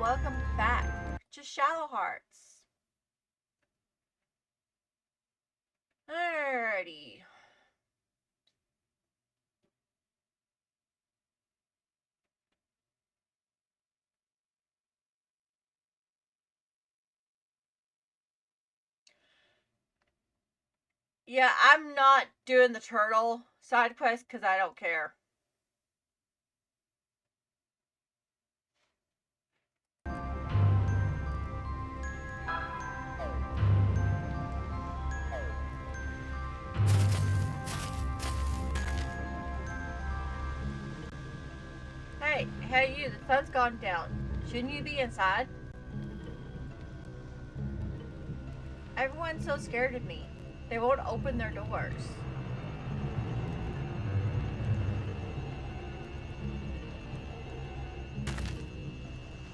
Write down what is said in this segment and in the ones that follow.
welcome back to Shallow Hearts. Alrighty. Yeah, I'm not doing the turtle side quest because I don't care. Hey, you, the sun's gone down. Shouldn't you be inside? Everyone's so scared of me. They won't open their doors.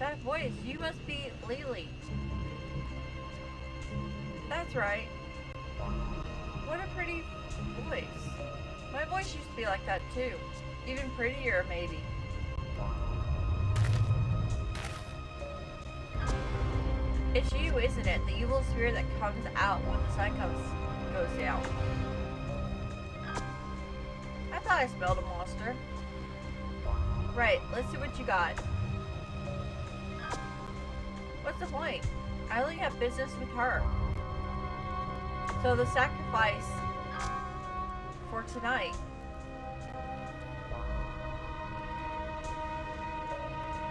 That voice, you must be Lily. That's right. What a pretty voice. My voice used to be like that too. Even prettier, maybe. It's you, isn't it? The evil spirit that comes out when the sun goes down. I thought I smelled a monster. Right, let's see what you got. What's the point? I only have business with her. So the sacrifice for tonight.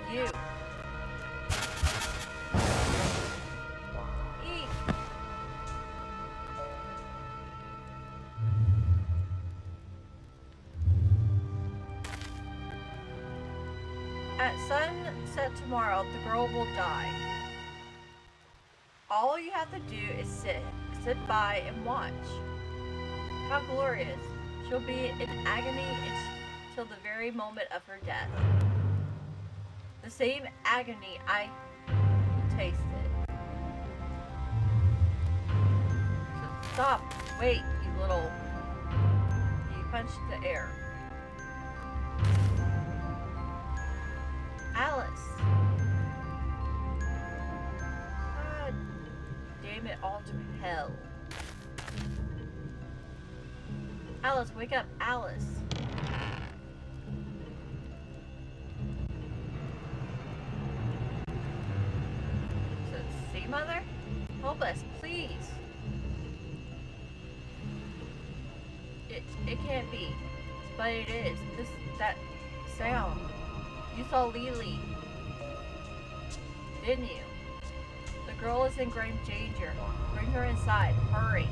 You. Eek. At sunset tomorrow, the girl will die. All you have to do is sit by and watch. How glorious. She'll be in agony until the very moment of her death. The same agony I tasted. So stop. Wait, you little... You punched the air. Alice. Damn it all to hell. Alice, wake up, Alice. So, see, Mother? Help us, please. It can't be. But it is. That sound. You saw Lily. Didn't you? The girl is in grave danger. Bring her inside. Hurry.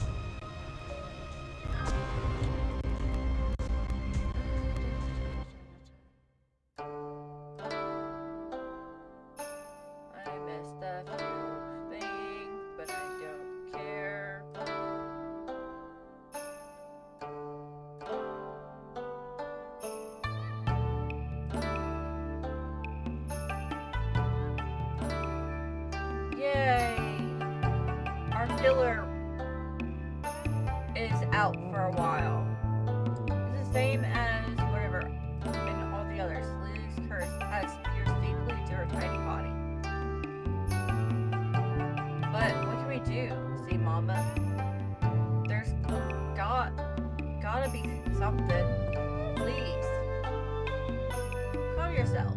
I messed up few things, but I don't care. Yay! Our killer is out for a while. It's the same as whatever and all the others. Lily's curse has pierced deeply into her tiny body. But what can we do? See, Mama? There's gotta be something. Please. Calm yourself.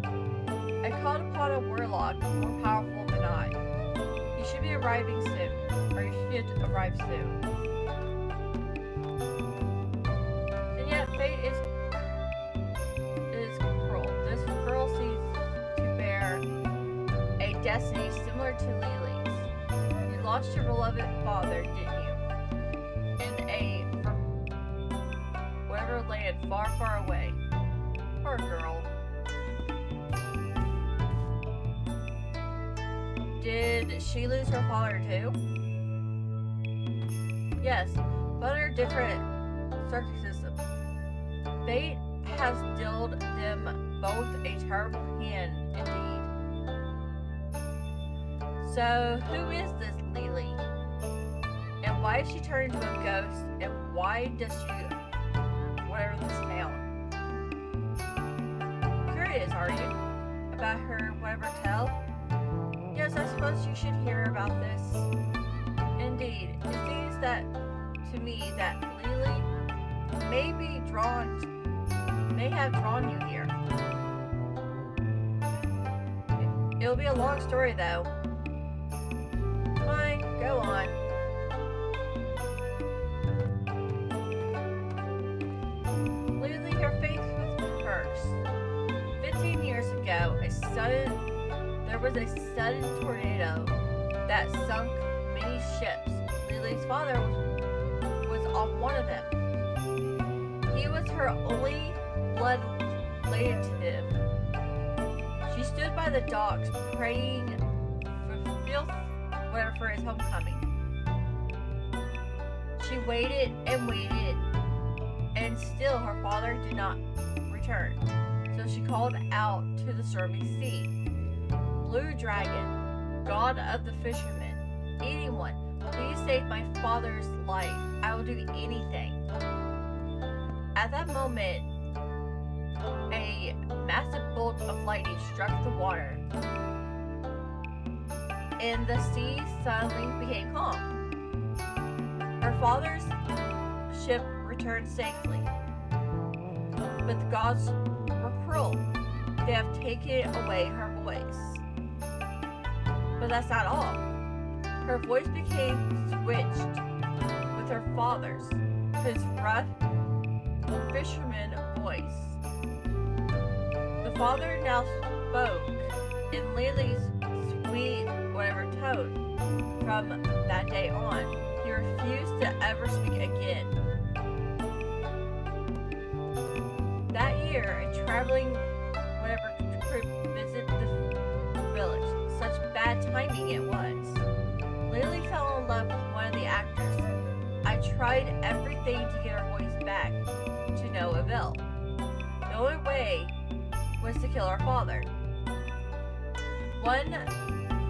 I called upon a warlock more powerful than I. You should be arriving soon. Or you should arrive soon. And yet fate is cruel. This girl seems to bear a destiny similar to Lily's. You lost your beloved father, didn't you? In a whatever land far, far away. Poor girl. Did she lose her father too? Yes, but under different circumstances. Fate has dealt them both a terrible hand indeed. So, who is this Lily? And why is she turned into a ghost? And why does she whatever this town? Curious, are you? About her whatever tale? Because I suppose you should hear about this. Indeed, it seems that to me that Lily may have drawn you here. It'll be a long story though. Fine, go on. Lily, your faith was cursed. 15 years ago, there was a sudden tornado that sunk many ships. Lily's father was on one of them. He was her only blood relative. She stood by the docks praying for his homecoming. She waited and waited, and still her father did not return. So she called out to the stormy sea, "Blue dragon, god of the fishermen, anyone, please save my father's life. I will do anything." At that moment, a massive bolt of lightning struck the water, and the sea suddenly became calm. Her father's ship returned safely, but the gods were cruel. They have taken away her voice. But that's not all. Her voice became switched with her father's, his rough fisherman voice. The father now spoke in Lily's sweet, whatever tone. From that day on, he refused to ever speak again. That year, a traveling, whatever troop visited the village. Such bad timing it was. Lily fell in love with one of the actors. I tried everything to get her voice back, to no avail. The only way was to kill her father. One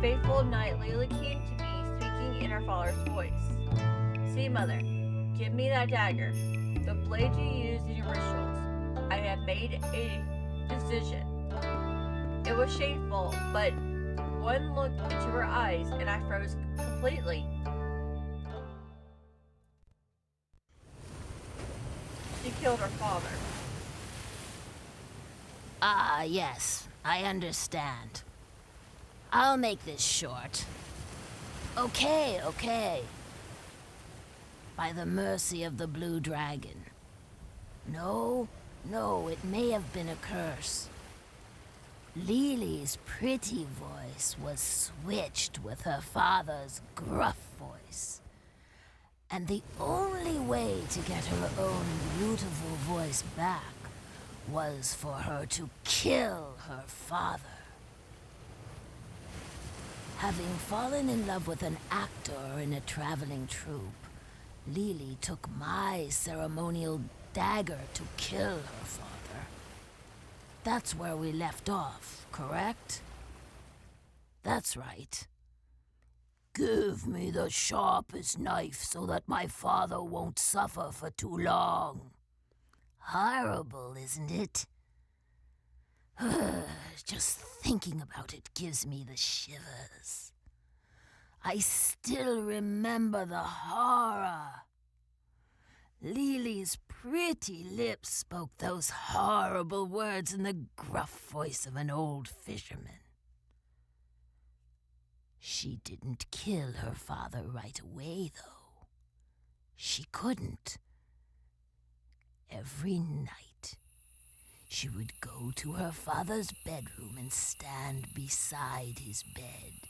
fateful night, Lily came to me speaking in her father's voice. "See, mother, give me that dagger, the blade you used in your rituals. I have made a decision." It was shameful, but one look into her eyes and I froze completely. She killed her father. Ah, yes, I understand. I'll make this short. Okay. By the mercy of the Blue Dragon. No, it may have been a curse. Lily's pretty voice was switched with her father's gruff voice. And the only way to get her own beautiful voice back was for her to kill her father. Having fallen in love with an actor in a traveling troupe, Lily took my ceremonial dagger to kill her father. That's where we left off, correct? That's right. Give me the sharpest knife so that my father won't suffer for too long. Horrible, isn't it? Just thinking about it gives me the shivers. I still remember the horror. Lily's pretty lips spoke those horrible words in the gruff voice of an old fisherman. She didn't kill her father right away, though. She couldn't. Every night, she would go to her father's bedroom and stand beside his bed.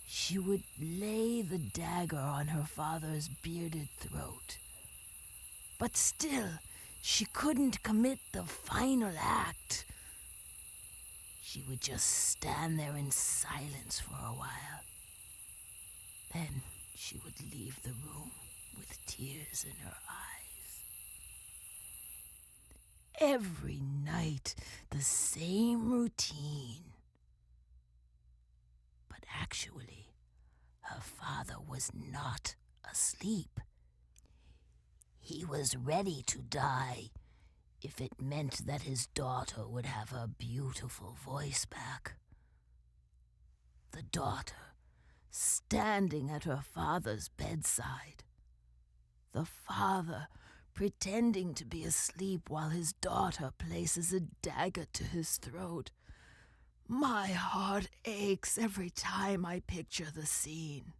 She would lay the dagger on her father's bearded throat. But still, she couldn't commit the final act. She would just stand there in silence for a while. Then she would leave the room with tears in her eyes. Every night, the same routine. But actually, her father was not asleep. He was ready to die if it meant that his daughter would have her beautiful voice back. The daughter, standing at her father's bedside. The father, pretending to be asleep while his daughter places a dagger to his throat. My heart aches every time I picture the scene.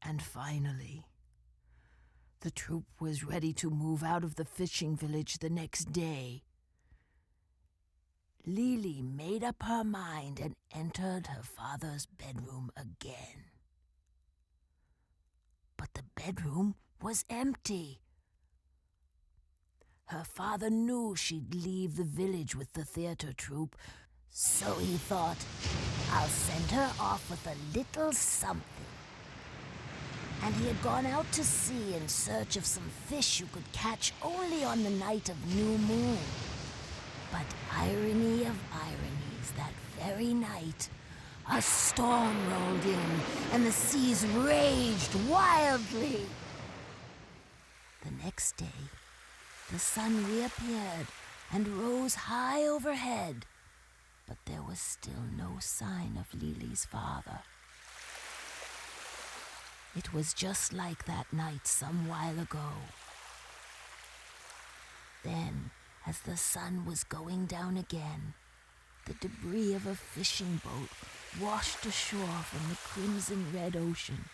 And finally, the troop was ready to move out of the fishing village the next day. Lily made up her mind and entered her father's bedroom again. But the bedroom was empty. Her father knew she'd leave the village with the theater troupe, so he thought, I'll send her off with a little something. And he had gone out to sea in search of some fish you could catch only on the night of new moon. But irony of ironies, that very night, a storm rolled in and the seas raged wildly. The next day, the sun reappeared and rose high overhead, but there was still no sign of Lily's father. It was just like that night some while ago. Then, as the sun was going down again, the debris of a fishing boat washed ashore from the crimson-red ocean.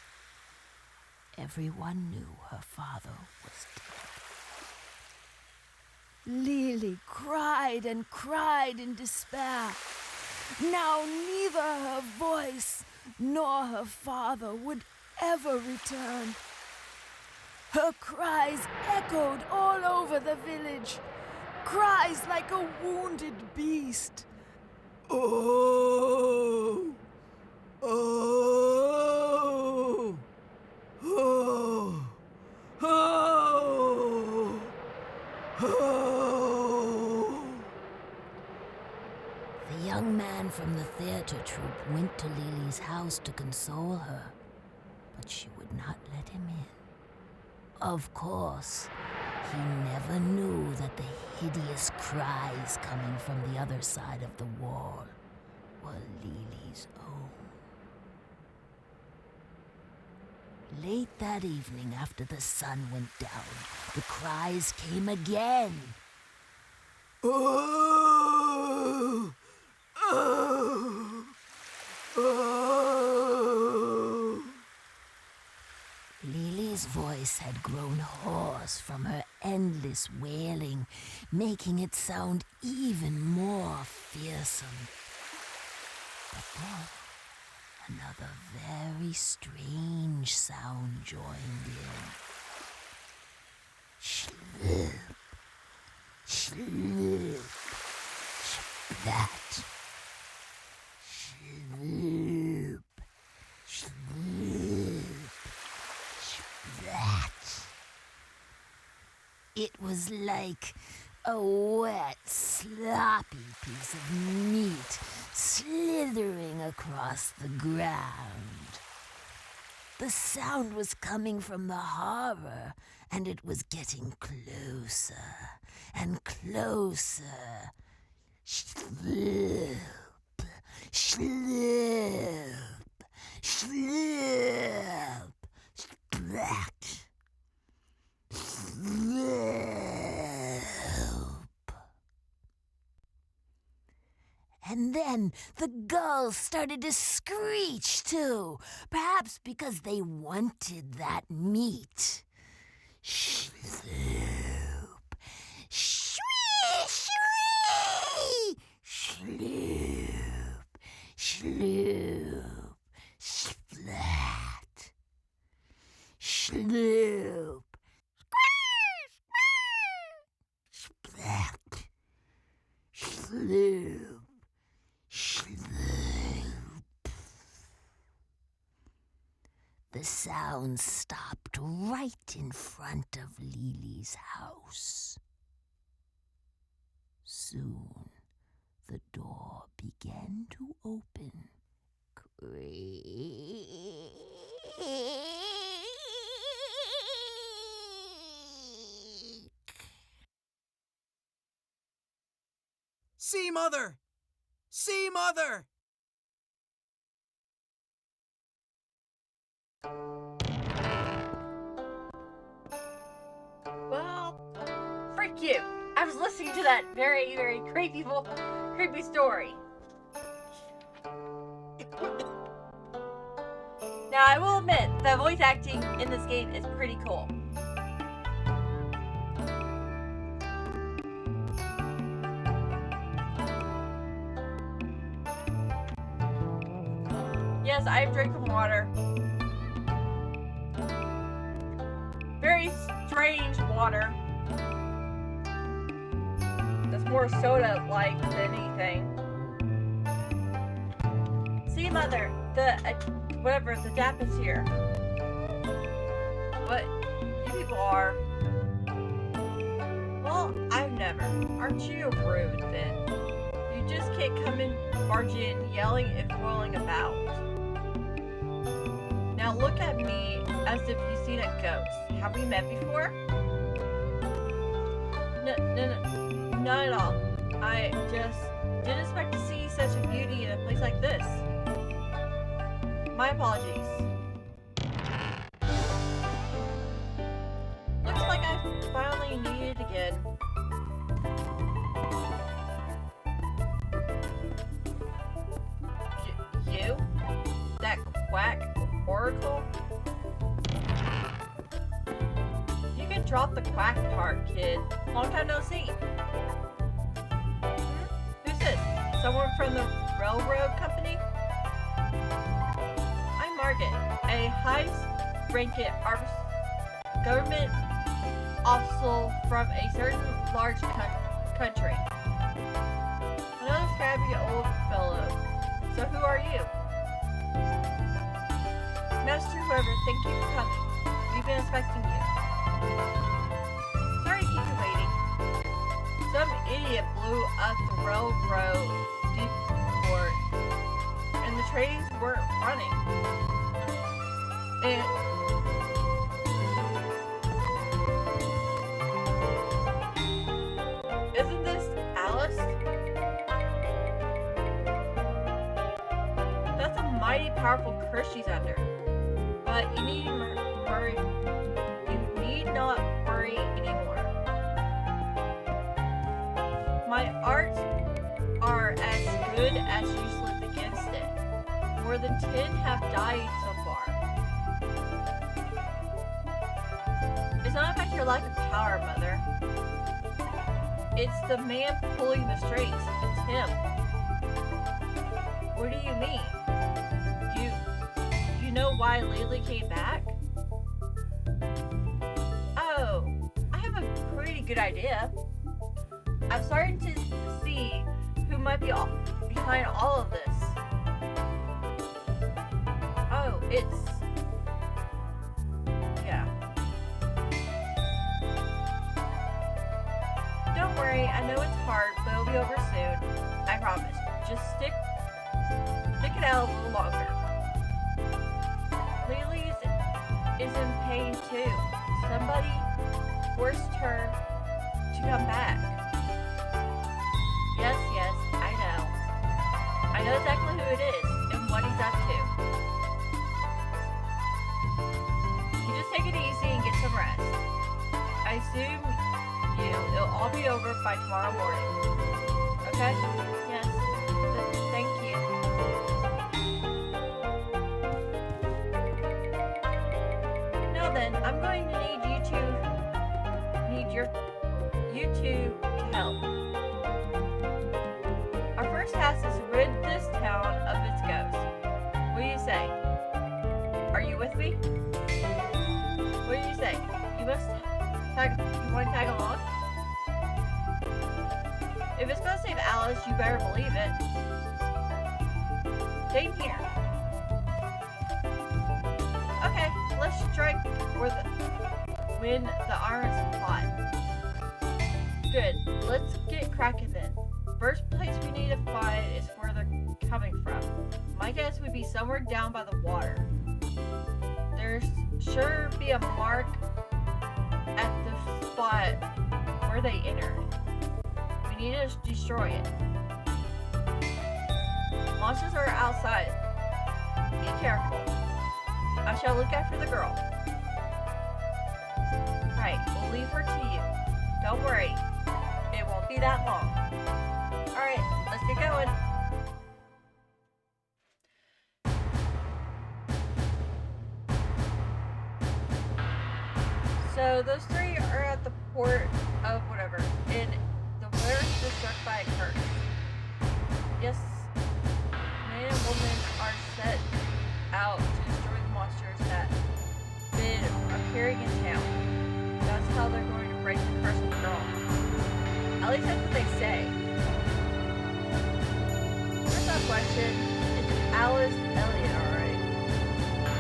Everyone knew her father was dead. Lily cried and cried in despair. Now neither her voice nor her father would ever return. Her cries echoed all over the village, cries like a wounded beast. Oh! Oh! Oh! Oh! Oh! The young man from the theater troupe went to Lily's house to console her, but she would not let him in. Of course, he never knew that the hideous cries coming from the other side of the wall were Lily's own. Late that evening, after the sun went down, the cries came again. Oh! Oh! Oh! Lily's voice had grown hoarse from her endless wailing, making it sound even more fearsome. But then, another very strange sound joined in. Slurp, slurp, splat. Slurp, slurp, splat. It was like a wet, sloppy piece of meat slithering across the ground. The sound was coming from the harbor, and it was getting closer and closer. Slurp, slurp, slurp, splat, slurp. And then the gulls started to screech too, perhaps because they wanted that meat. Sloop, shwee, shwee, sloop, sloop, splat, sloop, splat, sloop. The sound stopped right in front of Lily's house. Soon, the door began to open. See, Mother! See, Mother! Well, frick you. I was listening to that very, very creepy story. Now, I will admit, the voice acting in this game is pretty cool. Yes, I am drinking water. Very strange water. It's more soda-like than anything. See, Mother, the DAP is here. What you people are? Well, I've never. Aren't you rude then? You just can't come in, barging in, yelling and twirling about. Now look at me as if you've seen a ghost. Have we met before? No, not at all. I just didn't expect to see such a beauty in a place like this. My apologies. Looks like I finally need it again. You? That quack oracle? You can drop the quack part, kid. Long time no see. Who's this? Someone from the railroad company? I'm Margaret, a high-ranking government official from a certain large country. Another scrappy old fellow. So who are you? Master Whoever, thank you for coming. We've been expecting you. Sorry to keep you waiting. Some idiot blew up the railroad depot, and the trains weren't running. And isn't this Alice? That's a mighty powerful curse she's under. But you need worry. You need not worry anymore. My arts are as good as useless against it. More than 10 have died so far. It's not about your lack of power, Mother. It's the man pulling the strings. It's him. What do you mean? You know why Lily came back? Oh, I have a pretty good idea. I'm starting to see who might be behind all of this. Oh, yeah. Don't worry, I know it's hard, but it'll be over soon. I promise. Just stick it out a little longer. Lily is in pain too. Somebody forced her to come back. Yes, I know. I know exactly who it is and what he's up to. You just take it easy and get some rest. I assume it'll all be over by tomorrow morning. Okay? Yes. Thank you. Now then, I'm going to need you two to help. Our first task is to rid this town of its ghosts. What do you say? Are you with me? What do you say? You want to tag along? If it's going to save Alice, you better believe it. Same here. Okay, let's strike when the iron's hot. Good, let's get cracking then. First place we need to find is where they're coming from. My guess would be somewhere down by the water. There's sure be a mark at the spot where they entered. We need to destroy it. monsters are outside. Be careful. I shall look after the girl. Right, we'll leave her to you. Don't worry. It won't be that long. Alright, let's get going. So those three are at the port of whatever, and the weather is struck by a curse. Yes, man and woman are set out to destroy the monsters that been appearing in town. That's how they're going to break the curse of the girl. At least that's what they say. First off question, it's Alice Elliot, alright?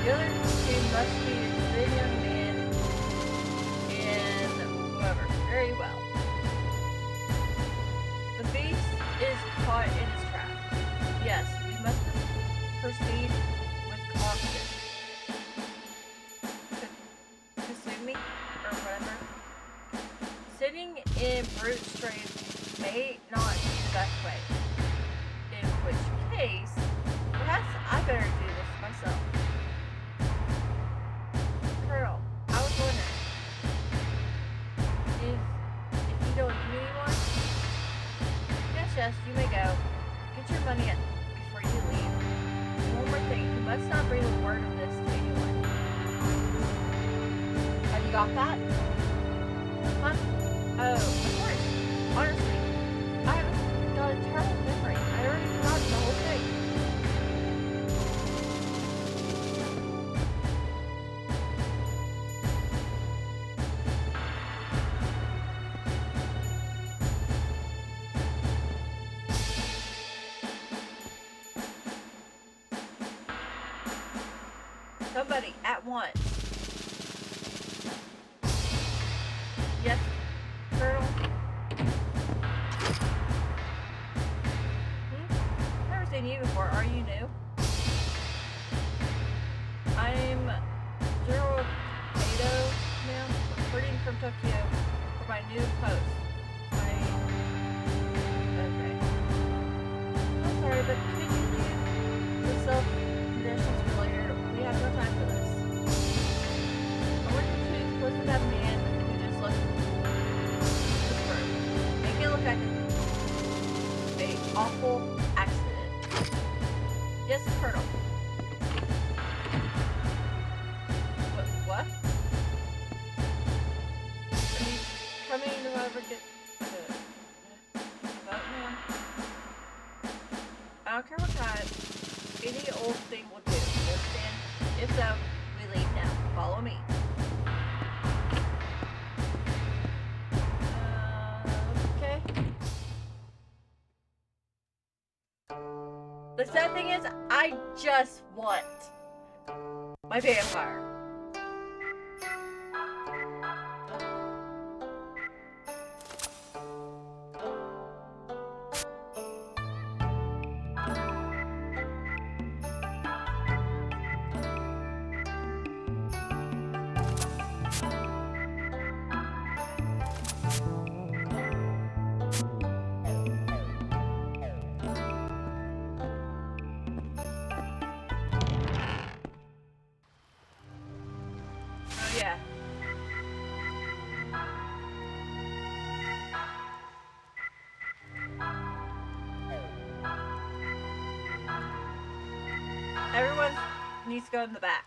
The other two must be a good young man and whoever. Very well. The beast is caught in its trap. Yes, we must proceed with caution. Kasumi, or whatever. Sitting in brute strength may not be the best way. In which case, perhaps I better do this myself. Colonel, I was wondering if you don't need anyone. Yes, you may go. Get your money before you leave. And one more thing, you must not bring a word of this to anyone. Have you got that? Huh? Oh, of course. Honestly, I have got a terrible memory. I already forgot the whole thing. Somebody, at once. Yes, Colonel? Never seen you before. Are you new? I'm General Kato now, reporting from Tokyo for my new post. Okay. I'm sorry, but could you leave the self-conditions for later? We have no time for this. I want you to close to that man who just left this room. Make it look like an awful accident. Yes, Colonel. What? Are you coming to over get the boat now? I don't care what kind. Any old thing will do. You understand? If so, we leave now. Follow me. Okay. The sad thing is, I just want my vampire. Yeah. Everyone needs to go in the back.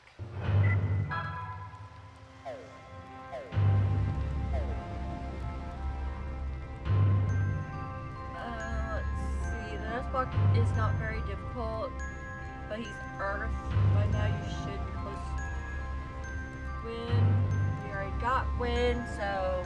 Let's see. The next block is not very difficult, but he's Earth. By now you should be close. Wind. We already got wind, so.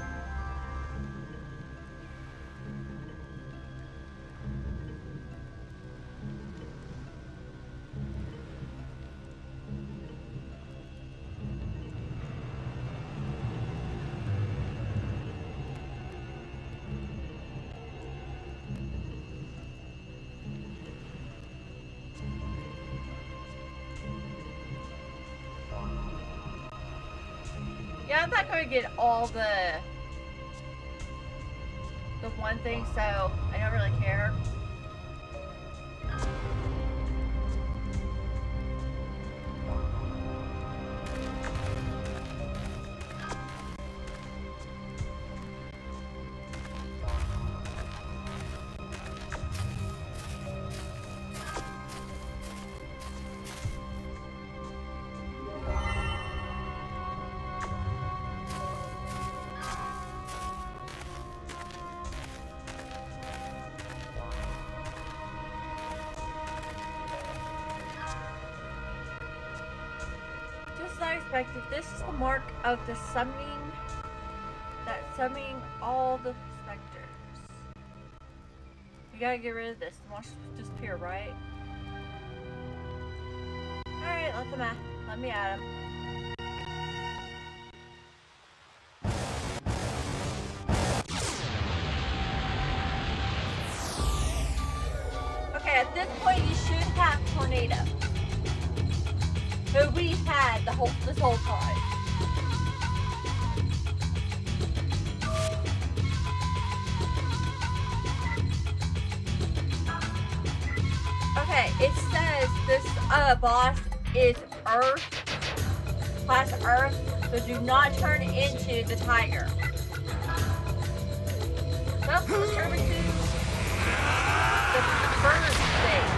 Yeah, I'm not going to get all the one thing, so I don't really care. perspective, this is the mark of the summoning, summoning all the specters. You gotta get rid of this. The monsters disappear, right? Alright, let me at him. Okay, at this point you should have Tornado. Who we've had this whole time. Okay, it says this boss is Earth, class Earth, so do not turn into the tiger. So, let's turn into the bird thing.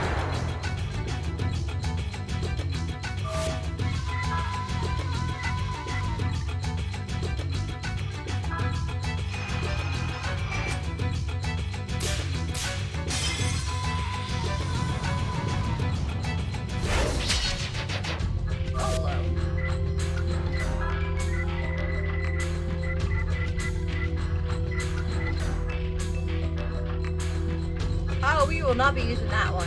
Oh, we will not be using that one.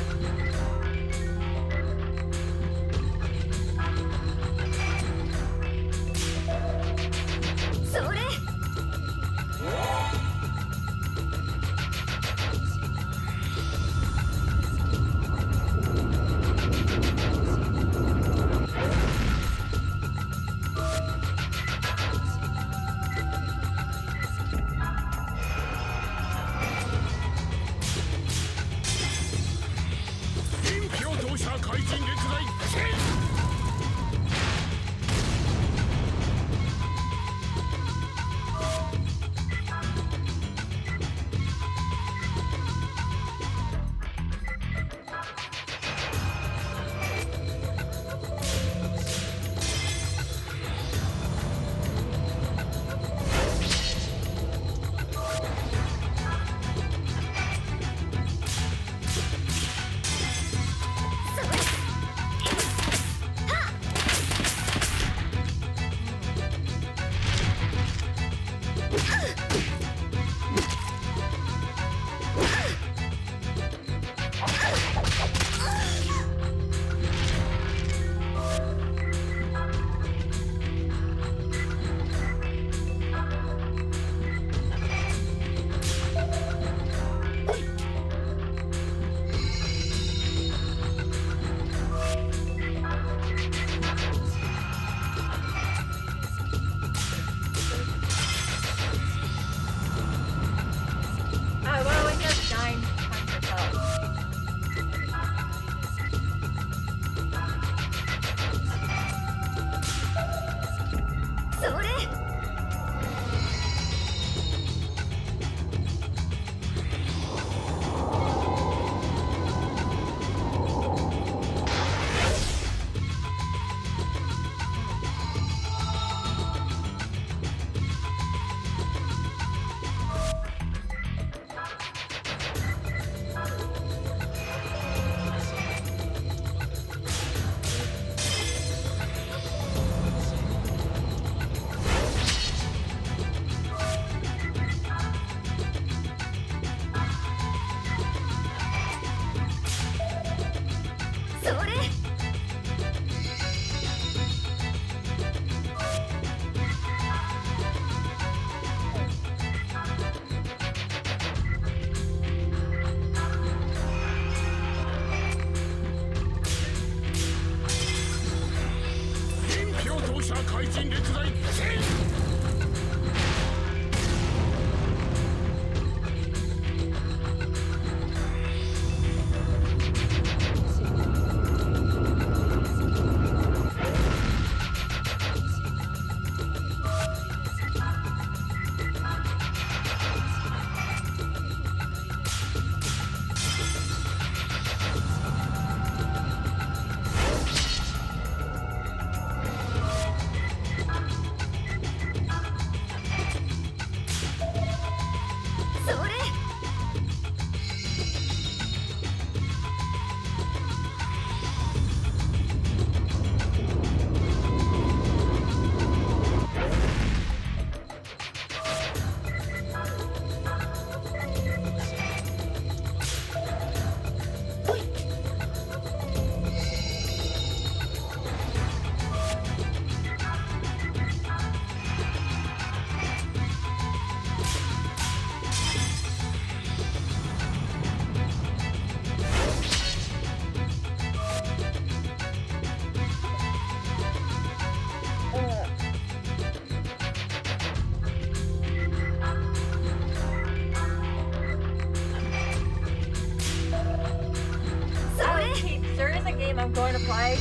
game I'm going to play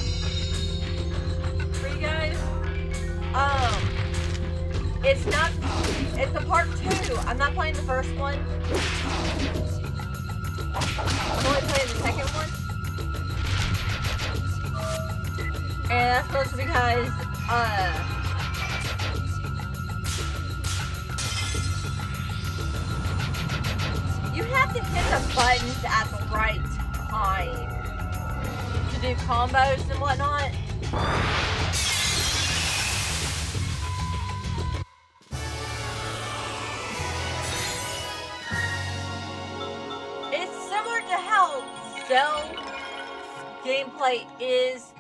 for you guys. It's the part 2. I'm not playing the first one. I'm only playing the second one. And that's mostly because, you have to hit the buttons at the right time to do combos and whatnot. It's similar to how Cell's gameplay is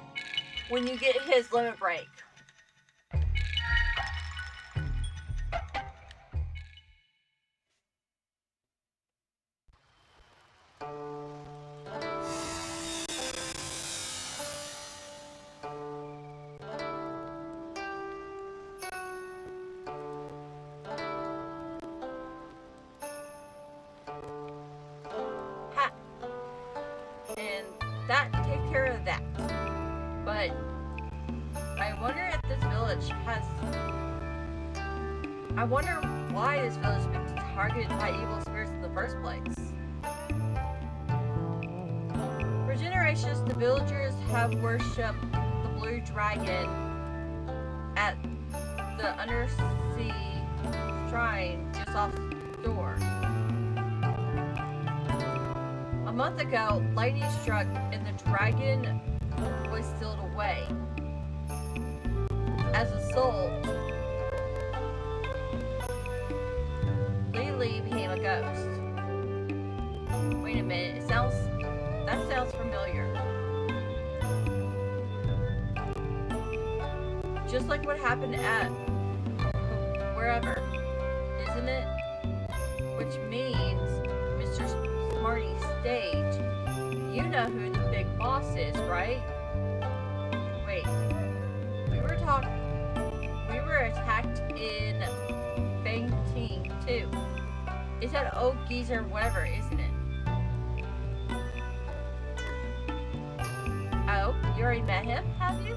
when you get his limit break. And that takes care of that. But I wonder if this village has... I wonder why this village has been targeted by evil spirits in the first place. For generations, the villagers have worshipped the blue dragon at the undersea shrine just off the door. A month ago, lightning struck and the dragon was sealed away. As a soul, Lily became a ghost. Wait a minute, that sounds familiar. Just like what happened at wherever, isn't it? Which means, Mr. Smarty Stage, you know who the big boss is, right? Wait, we were attacked in Bangting too. It's that old geezer whatever, isn't it? Oh, you already met him, have you?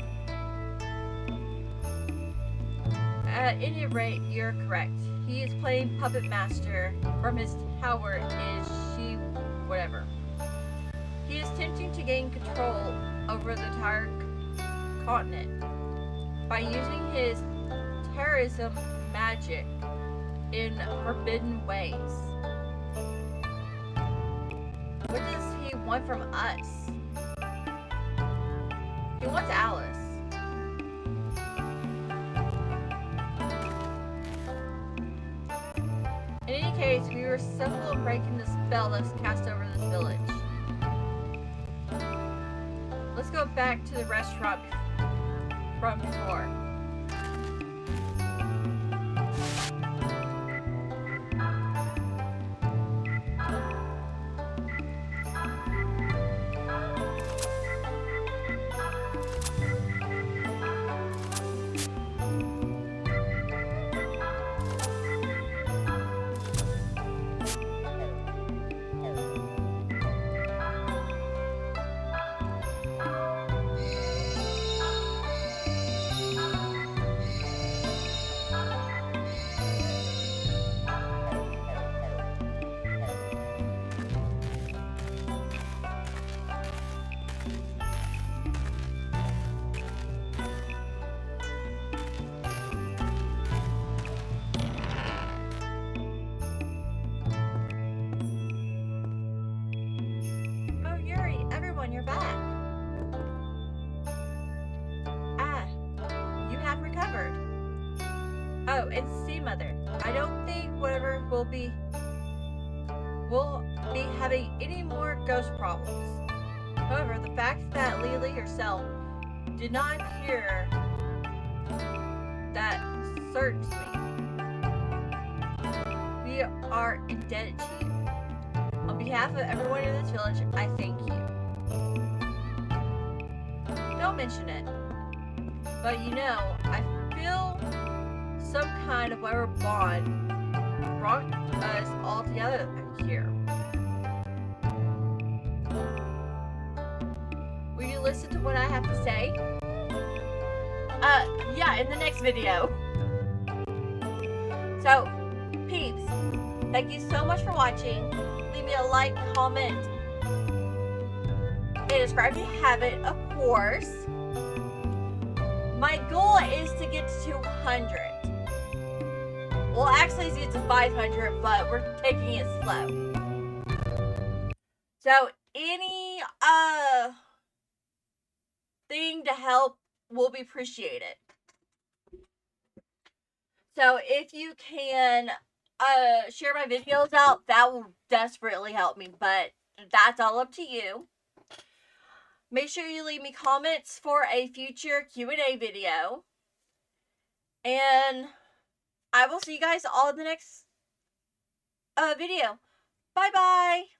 At any rate, you're correct. He is playing Puppet Master from his tower in whatever. He is attempting to gain control over the entire continent by using his terrorism magic in forbidden ways. What does he want from us? He wants Alice. In any case, we were successful in breaking the spell that was cast over this village. Let's go back to the restaurant from before. You're back. You have recovered. Oh, and see, Mother, I don't think whatever we'll be having any more ghost problems. However, the fact that Lily herself did not appear, that certs me. We are indebted to you. On behalf of everyone in this village, I thank you. Don't mention it. But you know, I feel some kind of whatever bond brought us all together here. We listen to what I have to say. Yeah, in the next video. So, peeps, thank you so much for watching. Leave me a like, comment, and subscribe if you haven't, of course. My goal is to get to 200. Well, actually, it's to 500, but we're taking it slow. So, any thing to help will be appreciated. So, if you can share my videos out, that will desperately help me, but that's all up to you. Make sure you leave me comments for a future Q&A video. And I will see you guys all in the next video. Bye-bye.